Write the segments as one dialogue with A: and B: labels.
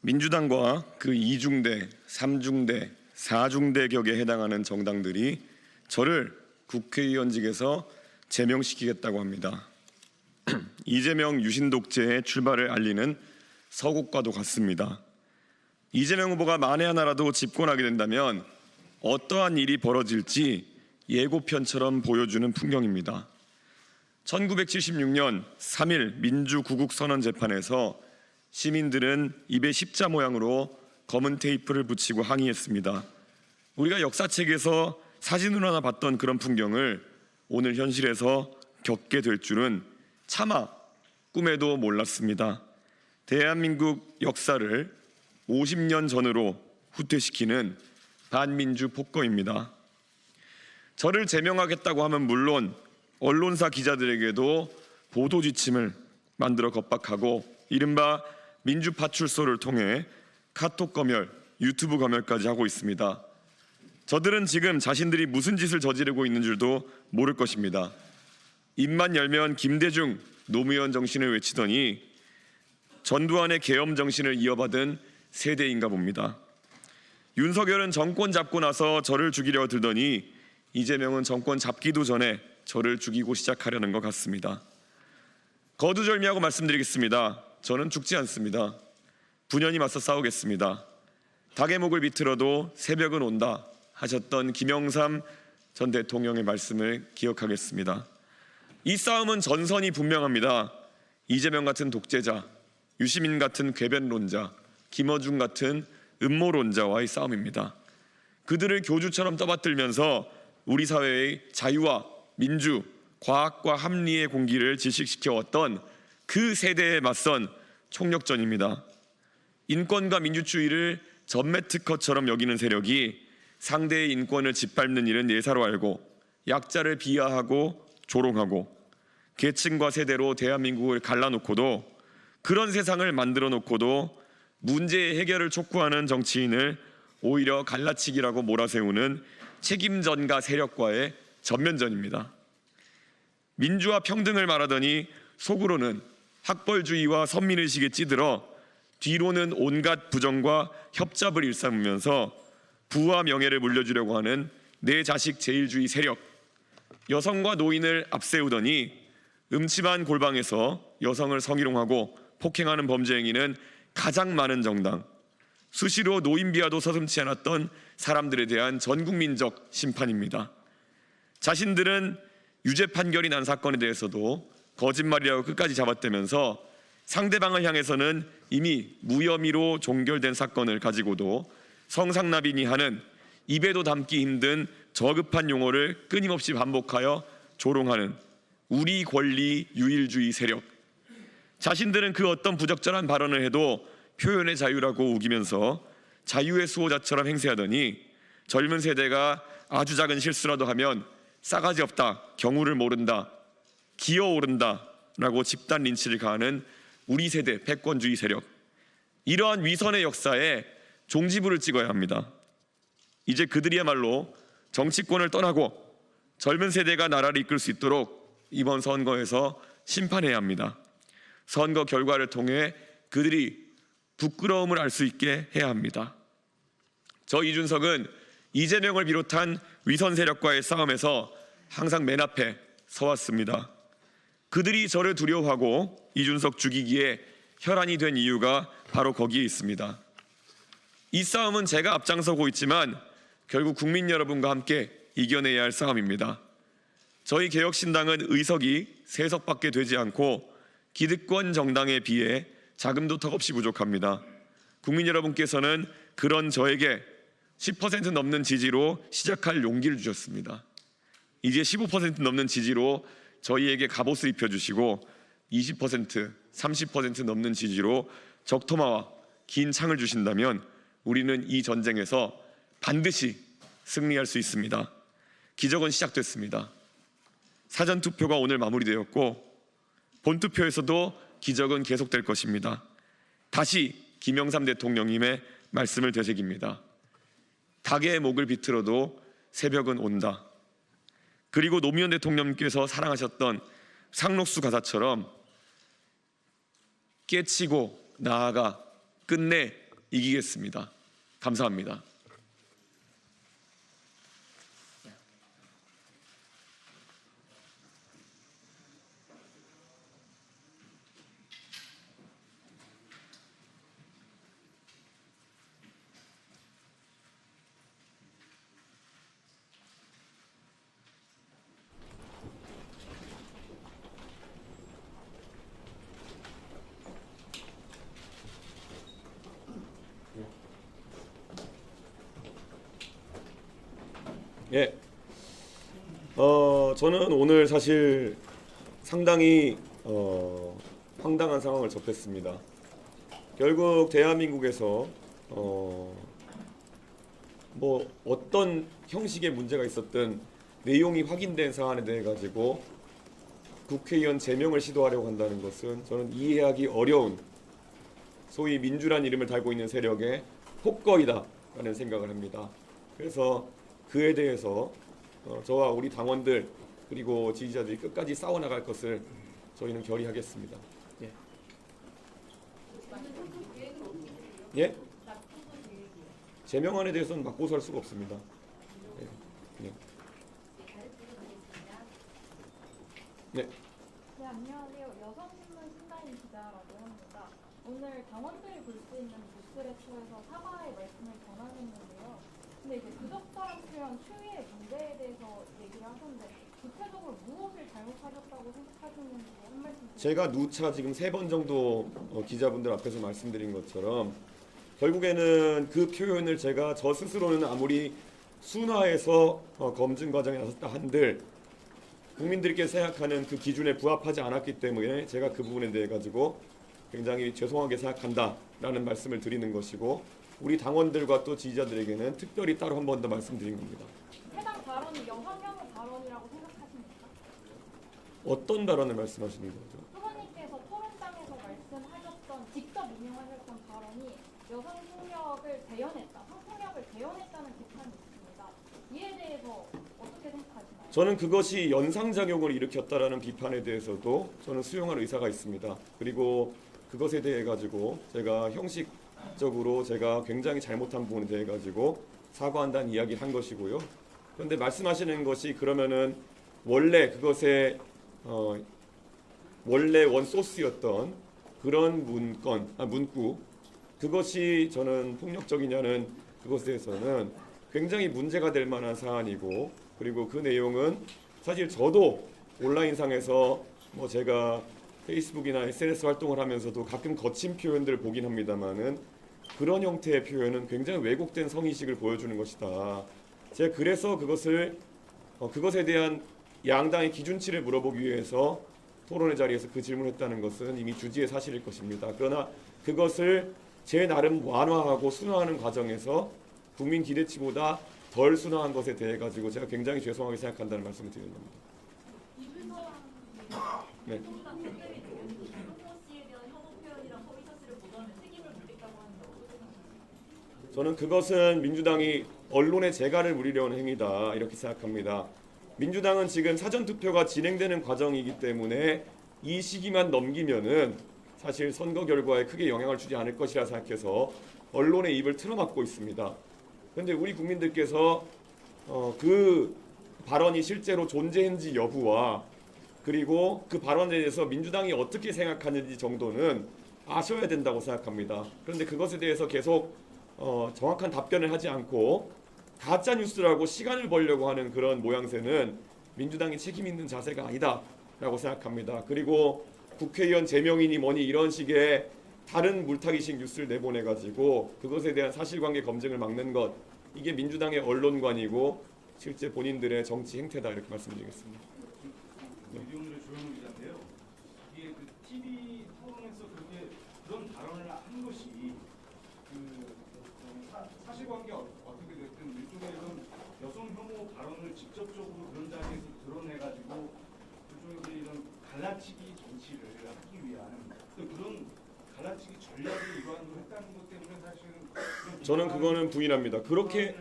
A: 민주당과 그 2중대, 3중대, 4중대 격에 해당하는 정당들이 저를 국회의원직에서 제명시키겠다고 합니다. 이재명 유신 독재의 출발을 알리는 서곡과도 같습니다. 이재명 후보가 만에 하나라도 집권하게 된다면 어떠한 일이 벌어질지 예고편처럼 보여주는 풍경입니다. 1976년 3.1 민주구국선언 재판에서 시민들은 입에 십자 모양으로 검은 테이프를 붙이고 항의했습니다. 우리가 역사책에서 사진으로 하나 봤던 그런 풍경을 오늘 현실에서 겪게 될 줄은 차마 꿈에도 몰랐습니다. 대한민국 역사를 50년 전으로 후퇴시키는 반민주 폭거입니다. 저를 제명하겠다고 하면 물론 언론사 기자들에게도 보도 지침을 만들어 겁박하고 이른바 민주파출소를 통해 카톡 검열, 유튜브 검열까지 하고 있습니다. 저들은 지금 자신들이 무슨 짓을 저지르고 있는 줄도 모를 것입니다. 입만 열면 김대중, 노무현 정신을 외치더니 전두환의 계엄 정신을 이어받은 세대인가 봅니다. 윤석열은 정권 잡고 나서 저를 죽이려 들더니 이재명은 정권 잡기도 전에 저를 죽이고 시작하려는 것 같습니다. 거두절미하고 말씀드리겠습니다. 저는 죽지 않습니다. 분연히 맞서 싸우겠습니다. 닭의 목을 비틀어도 새벽은 온다 하셨던 김영삼 전 대통령의 말씀을 기억하겠습니다. 이 싸움은 전선이 분명합니다. 이재명 같은 독재자, 유시민 같은 궤변론자, 김어준 같은 음모론자와의 싸움입니다. 그들을 교주처럼 떠받들면서 우리 사회의 자유와 민주, 과학과 합리의 공기를 질식시켜왔던 그 세대에 맞선 총력전입니다. 인권과 민주주의를 전매특허처럼 여기는 세력이 상대의 인권을 짓밟는 일은 예사로 알고 약자를 비하하고 조롱하고 계층과 세대로 대한민국을 갈라놓고도 그런 세상을 만들어 놓고도 문제의 해결을 촉구하는 정치인을 오히려 갈라치기라고 몰아세우는 책임전가 세력과의 전면전입니다. 민주화 평등을 말하더니 속으로는 학벌주의와 선민의식에 찌들어 뒤로는 온갖 부정과 협잡을 일삼으면서 부와 명예를 물려주려고 하는 내 자식 제일주의 세력, 여성과 노인을 앞세우더니 음침한 골방에서 여성을 성희롱하고 폭행하는 범죄 행위는 가장 많은 정당, 수시로 노인 비하도 서슴지 않았던 사람들에 대한 전국민적 심판입니다. 자신들은 유죄 판결이 난 사건에 대해서도 거짓말이라고 끝까지 잡아떼면서 상대방을 향해서는 이미 무혐의로 종결된 사건을 가지고도 성상납인이 하는 입에도 담기 힘든 저급한 용어를 끊임없이 반복하여 조롱하는 우리 권리 유일주의 세력, 자신들은 그 어떤 부적절한 발언을 해도 표현의 자유라고 우기면서 자유의 수호자처럼 행세하더니 젊은 세대가 아주 작은 실수라도 하면 싸가지 없다, 경우를 모른다, 기어오른다 라고 집단 린치를 가하는 우리 세대 패권주의 세력, 이러한 위선의 역사에 종지부를 찍어야 합니다. 이제 그들이야말로 정치권을 떠나고 젊은 세대가 나라를 이끌 수 있도록 이번 선거에서 심판해야 합니다. 선거 결과를 통해 그들이 부끄러움을 알 수 있게 해야 합니다. 저 이준석은 이재명을 비롯한 위선 세력과의 싸움에서 항상 맨 앞에 서왔습니다. 그들이 저를 두려워하고 이준석 죽이기에 혈안이 된 이유가 바로 거기에 있습니다. 이 싸움은 제가 앞장서고 있지만 결국 국민 여러분과 함께 이겨내야 할 싸움입니다. 저희 개혁신당은 의석이 3석밖에 되지 않고 기득권 정당에 비해 자금도 턱없이 부족합니다. 국민 여러분께서는 그런 저에게 10% 넘는 지지로 시작할 용기를 주셨습니다. 이제 15% 넘는 지지로 저희에게 갑옷을 입혀주시고 20%, 30% 넘는 지지로 적토마와 긴 창을 주신다면 우리는 이 전쟁에서 반드시 승리할 수 있습니다. 기적은 시작됐습니다. 사전투표가 오늘 마무리되었고 본투표에서도 기적은 계속될 것입니다. 다시 김영삼 대통령님의 말씀을 되새깁니다. 닭의 목을 비틀어도 새벽은 온다. 그리고 노무현 대통령께서 사랑하셨던 상록수 가사처럼 깨치고 나아가 끝내 이기겠습니다. 감사합니다. 예, 저는 오늘 사실 상당히 황당한 상황을 접했습니다. 결국 대한민국에서 뭐 어떤 형식의 문제가 있었든 내용이 확인된 사안에 대해 가지고 국회의원 제명을 시도하려고 한다는 것은 저는 이해하기 어려운 소위 민주란 이름을 달고 있는 세력의 폭거이다라는 생각을 합니다. 그래서 그에 대해서 저와 우리 당원들 그리고 지지자들이 끝까지 싸워나갈 것을 저희는 결의하겠습니다. 예. 예? 제명안에 대해서는 맞고서 할 수가 없습니다. 예. 예. 네.
B: 네, 안녕하세요. 여성신문 신다인 기자라고 합니다. 오늘 당원들이 볼 수 있는 뉴스레터에서 사과의 말씀을 전하셨는데요. 근데 이제 부적절한 표현, 추위의 문제에 대해서 얘기를 하셨는데 구체적으로 무엇을 잘못하셨다고 생각하시는지 한 말씀 드릴게요.
A: 제가 누차 지금 3번 정도 기자분들 앞에서 말씀드린 것처럼 결국에는 그 표현을 제가 저 스스로는 아무리 순화해서 검증 과정에 나섰다 한들 국민들께 생각하는 그 기준에 부합하지 않았기 때문에 제가 그 부분에 대해 가지고 굉장히 죄송하게 생각한다라는 말씀을 드리는 것이고 우리 당원들과 또 지지자들에게는 특별히 따로 한 번 더 말씀드린 겁니다.
B: 해당 발언이 여성혐오 발언이라고 생각하십니까?
A: 어떤 발언을 말씀하시는 거죠?
B: 후보님께서 토론장에서 말씀하셨던, 직접 인용하셨던 발언이 여성 폭력을 대연했다, 성폭력을 대연했다는 비판이 있습니다. 이에 대해서 어떻게 생각하시나요?
A: 저는 그것이 연상작용을 일으켰다라는 비판에 대해서도 저는 수용할 의사가 있습니다. 그리고 그것에 대해 가지고 제가 형식적으로 제가 굉장히 잘못한 부분에 대해 가지고 사과한다는 이야기를 한 것이고요. 그런데 말씀하시는 것이 그러면은 원래 그것의 원래 원소스였던 그런 문구 그것이 저는 폭력적이냐는 그것에 대해서는 굉장히 문제가 될 만한 사안이고 그리고 그 내용은 사실 저도 온라인상에서 뭐 제가 페이스북이나 SNS 활동을 하면서도 가끔 거친 표현들을 보긴 합니다만은 그런 형태의 표현은 굉장히 왜곡된 성의식을 보여주는 것이다. 제가 그래서 그것에 대한 양당의 기준치를 물어보기 위해서 토론의 자리에서 그 질문했다는 것은 이미 주지의 사실일 것입니다. 그러나 그것을 제 나름 완화하고 순화하는 과정에서 국민 기대치보다 덜 순화한 것에 대해 가지고 제가 굉장히 죄송하게 생각한다는 말씀을 드리는 겁니다. 네. 저는 그것은 민주당이 언론의 재갈을 부리려는 행위다 이렇게 생각합니다. 민주당은 지금 사전투표가 진행되는 과정이기 때문에 이 시기만 넘기면은 사실 선거 결과에 크게 영향을 주지 않을 것이라 생각해서 언론의 입을 틀어막고 있습니다. 그런데 우리 국민들께서 그 발언이 실제로 존재했는지 여부와 그리고 그 발언에 대해서 민주당이 어떻게 생각하는지 정도는 아셔야 된다고 생각합니다. 그런데 그것에 대해서 계속 정확한 답변을 하지 않고 가짜 뉴스라고 시간을 벌려고 하는 그런 모양새는 민주당이 책임 있는 자세가 아니다라고 생각합니다. 그리고 국회의원 제명이니 뭐니 이런 식의 다른 물타기식 뉴스를 내보내가지고 그것에 대한 사실관계 검증을 막는 것 이게 민주당의 언론관이고 실제 본인들의 정치 행태다 이렇게 말씀드리겠습니다.
C: 이용렬 조영우 기자인데요. 이게 그 TV 토론에서 그런 발언을 한 것이 사실관계 어떻게 됐든 일종의 여성 혐오 발언을 직접적으로 그런 자리에서 드러내가지고 일종의 이런 갈라치기 정치를 하기 위한 그런 갈라치기 전략을 일환으로 했다는 것 때문에 사실은
A: 저는 그거는 부인합니다. 그렇게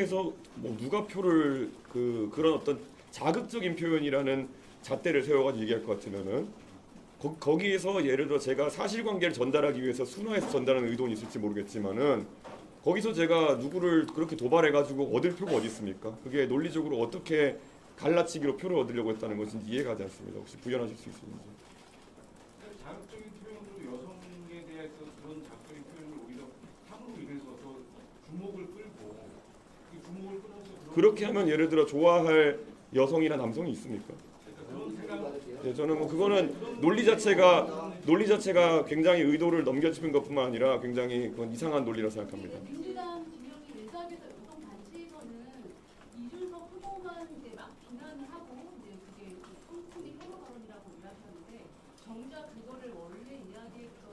A: 해서 뭐 누가 표를 그런 어떤 자극적인 표현이라는 잣대를 세워가지고 얘기할 것 같으면은 거기에서 예를 들어 제가 사실관계를 전달하기 위해서 순화해서 전달하는 의도는 있을지 모르겠지만은 거기서 제가 누구를 그렇게 도발해가지고 얻을 표가 어디 있습니까? 그게 논리적으로 어떻게 갈라치기로 표를 얻으려고 했다는 것인지 이해가 가지 않습니다. 혹시 부연하실 수 있는지.
C: 자극적인 표현으로 여성에 대해서 그런 자극적인 표현을 오히려 함으로 인해서 더 주목을 끌고 그 주목을 끌어서
A: 그렇게 하면 예를 들어 좋아할 여성이나 남성이 있습니까?
C: 그런 생각
A: 네, 저는 뭐 그거는 논리 자체가 굉장히 의도를 넘겨짚은 것뿐만 아니라 굉장히 그건 이상한 논리라 생각합니다.
D: 민주당 진영이 일각에서 여성 단체에서는 이준석 후보만 이제 막 비난을 하고 이제 그게 성추기 혐오 발언이라고 이야기하는데 정작 그거를 원래 이야기했던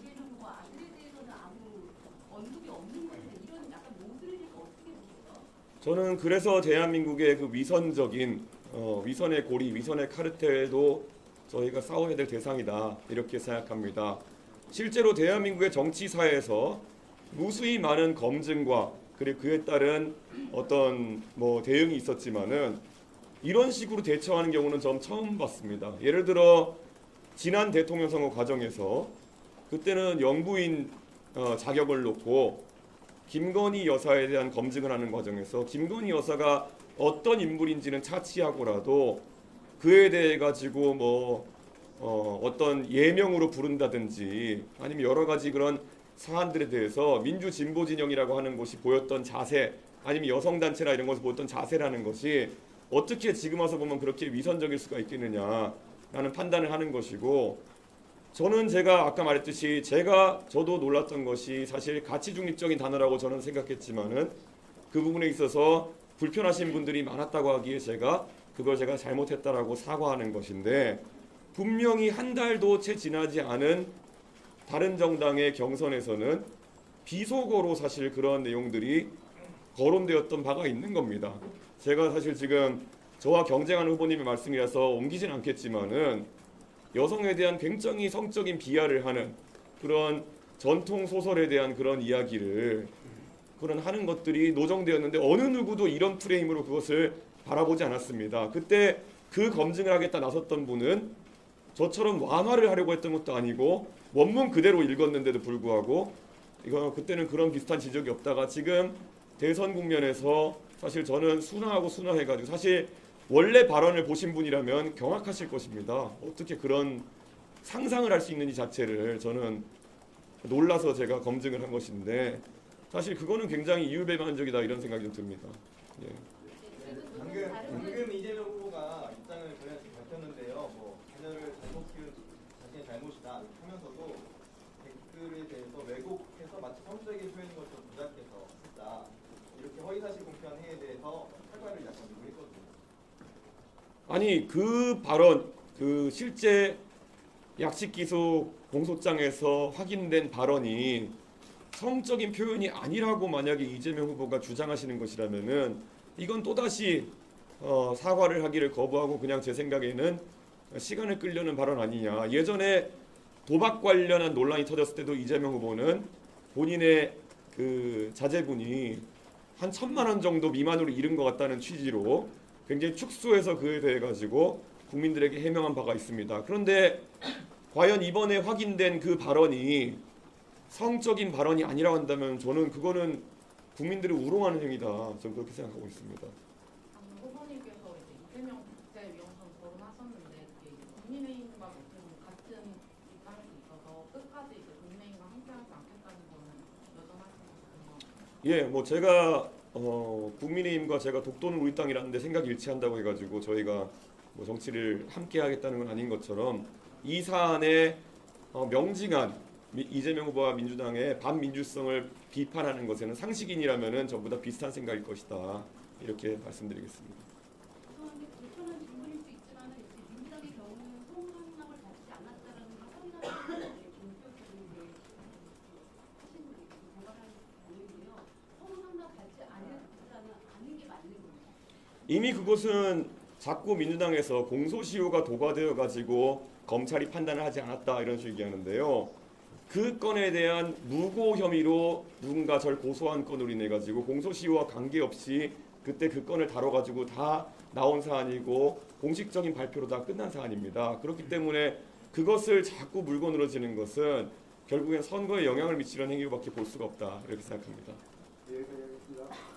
D: 이재명 후보 아들에 대해서는 아무 언급이 없는 건데 이런 약간 모순을 어떻게 보세요?
A: 저는 그래서 대한민국의 그 위선의 고리, 위선의 카르텔도 저희가 싸워야 될 대상이다 이렇게 생각합니다. 실제로 대한민국의 정치사에서 무수히 많은 검증과 그리고 그에 따른 어떤 뭐 대응이 있었지만은 이런 식으로 대처하는 경우는 전 처음 봤습니다. 예를 들어 지난 대통령 선거 과정에서 그때는 영부인 자격을 놓고 김건희 여사에 대한 검증을 하는 과정에서 김건희 여사가 어떤 인물인지는 차치하고라도 그에 대해 가지고 뭐 어떤 예명으로 부른다든지 아니면 여러 가지 그런 사안들에 대해서 민주 진보 진영이라고 하는 곳이 보였던 자세 아니면 여성 단체나 이런 것을 보였던 자세라는 것이 어떻게 지금 와서 보면 그렇게 위선적일 수가 있겠느냐라는 판단을 하는 것이고 저는 제가 아까 말했듯이 저도 놀랐던 것이 사실 가치 중립적인 단어라고 저는 생각했지만은 그 부분에 있어서 불편하신 분들이 많았다고 하기에 제가 잘못했다라고 사과하는 것인데 분명히 한 달도 채 지나지 않은 다른 정당의 경선에서는 비속어로 사실 그런 내용들이 거론되었던 바가 있는 겁니다. 제가 사실 지금 저와 경쟁하는 후보님의 말씀이라서 옮기진 않겠지만은 여성에 대한 굉장히 성적인 비하를 하는 그런 전통 소설에 대한 그런 이야기를 그런 하는 것들이 노정되었는데 어느 누구도 이런 프레임으로 그것을 바라보지 않았습니다. 그때 그 검증을 하겠다 나섰던 분은 저처럼 완화를 하려고 했던 것도 아니고 원문 그대로 읽었는데도 불구하고 그때는 그런 비슷한 지적이 없다가 지금 대선 국면에서 사실 저는 순화해가지고 사실 원래 발언을 보신 분이라면 경악하실 것입니다. 어떻게 그런 상상을 할 수 있는지 자체를 저는 놀라서 제가 검증을 한 것인데 사실 그거는 굉장히 이율배반적이다 이런 생각이 좀 듭니다. 예.
E: 방금 이재명 후보가 입장을 밝혔는데요. 뭐 자녀를 잘못 키운 자신의 잘못이다 이렇게 하면서도 댓글에 대해서 왜곡해서 마치 성적인 표현인 것처럼 조작해서 했다 이렇게 허위사실 공표한 행위에 대해서 사과를 약간 요구했거든요.
A: 아니 그 발언 그 실제 약식기소 공소장에서 확인된 발언이 성적인 표현이 아니라고 만약에 이재명 후보가 주장하시는 것이라면은 이건 또다시 사과를 하기를 거부하고 그냥 제 생각에는 시간을 끌려는 발언 아니냐. 예전에 도박 관련한 논란이 터졌을 때도 이재명 후보는 본인의 그 자제분이 한 1,000만 원 정도 미만으로 잃은 것 같다는 취지로 굉장히 축소해서 그에 대해 가지고 국민들에게 해명한 바가 있습니다. 그런데 과연 이번에 확인된 그 발언이 성적인 발언이 아니라고 한다면 저는 그거는 국민들을 우롱하는 행위다. 저는 그렇게 생각하고 있습니다.
D: 방금 후보님께서 이제 이재명 국제위원장 거론하셨는데 그게 국민의힘과 같은 입장에서 있어서 끝까지 이제 국민의힘과 함께하지 않겠다는 거는 여전하시는 건가요?
A: 예, 뭐 제가 국민의힘과 제가 독도는 우리 땅이라는데 생각이 일치한다고 해가지고 저희가 뭐 정치를 함께 하겠다는 건 아닌 것처럼 이 사안에 명징한 이재명 후보와 민주당의 반민주성을 비판하는 것에는 상식인이라면은 전부 다 비슷한 생각일 것이다 이렇게 말씀드리겠습니다.
D: 죄송한데 불편한 질문일 수 있지만 민주당의 경우는 성상납을 받지 않았다라는 게 허위라는 본격적인 하시는 분이 고발하는 보이고요. 성상납 받지 않은 게 맞는 거예요.
A: 이미 그것은 자꾸 민주당에서 공소시효가 도과되어 가지고 검찰이 판단을 하지 않았다 이런 식으로 얘기하는데요. 그 건에 대한 무고 혐의로 누군가 절 고소한 건으로 인해 가지고 공소시효와 관계없이 그때 그 건을 다뤄 가지고 다 나온 사안이고 공식적인 발표로 다 끝난 사안입니다. 그렇기 때문에 그것을 자꾸 물고 늘어지는 것은 결국엔 선거에 영향을 미치는 행위밖에 볼 수가 없다 이렇게 생각합니다.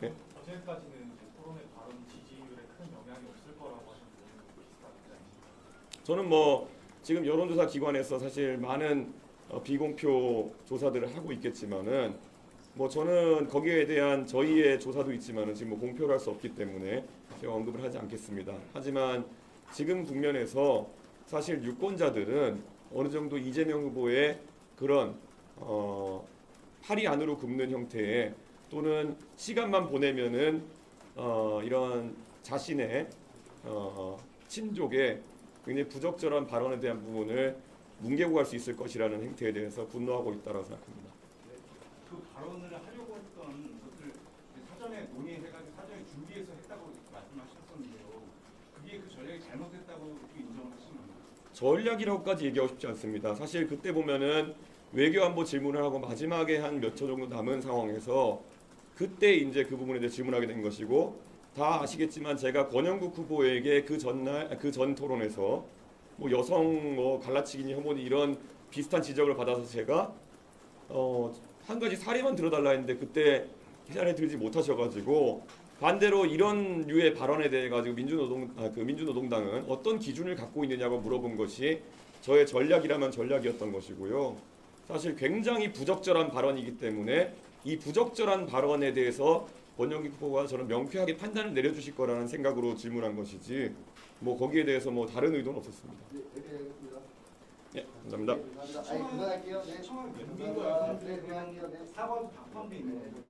A: 네?
F: 어제까지는 이제 토론회 발언 지지율에 큰 영향이 없을 거라고 하셨는데 비슷한 입장이신가요?
A: 저는 뭐 지금 여론조사 기관에서 사실 많은 비공표 조사들을 하고 있겠지만은 뭐 저는 거기에 대한 저희의 조사도 있지만은 지금 뭐 공표를 할 수 없기 때문에 제가 언급을 하지 않겠습니다. 하지만 지금 국면에서 사실 유권자들은 어느 정도 이재명 후보의 그런 팔이 안으로 굽는 형태의 또는 시간만 보내면은 이런 자신의 친족의 굉장히 부적절한 발언에 대한 부분을 뭉개고 갈 수 있을 것이라는 행태에 대해서 분노하고 있다고 생각합니다.
C: 그 발언을 하려고 했던 것을 사전에 논의해가지고 사전에 준비해서 했다고 말씀하셨었는데요. 그게 그 전략이 잘못됐다고 이렇게 인정을 하시는 건가요?
A: 전략이라고까지 얘기하고 싶지 않습니다. 사실 그때 보면은 외교안보 질문을 하고 마지막에 한 몇 초 정도 남은 상황에서 그때 이제 그 부분에 대해 질문하게 된 것이고 다 아시겠지만 제가 권영국 후보에게 그 전날 그 전 토론에서 뭐 여성 뭐 갈라치기니 혐오니 이런 비슷한 지적을 받아서 제가 한 가지 사례만 들어달라 했는데 그때 시간에 들지 못하셔가지고 반대로 이런 류의 발언에 대해 가지고 민주노동당은 어떤 기준을 갖고 있느냐고 물어본 것이 저의 전략이라면 전략이었던 것이고요. 사실 굉장히 부적절한 발언이기 때문에 이 부적절한 발언에 대해서 권영기 후보가 저는 명쾌하게 판단을 내려주실 거라는 생각으로 질문한 것이지 뭐 거기에 대해서 뭐 다른 의도는 없었습니다.
G: 네, 여기까지 하겠습니다.
A: 네, 감사합니다.
G: 네, 감사합니다. 아니, 그만할게요. 네.
C: 시청은 몇
G: 감사합니다.
C: 민거예요?
G: 네, 그만할게요. 네.
C: 4번 다 포함되어 있는 거예요.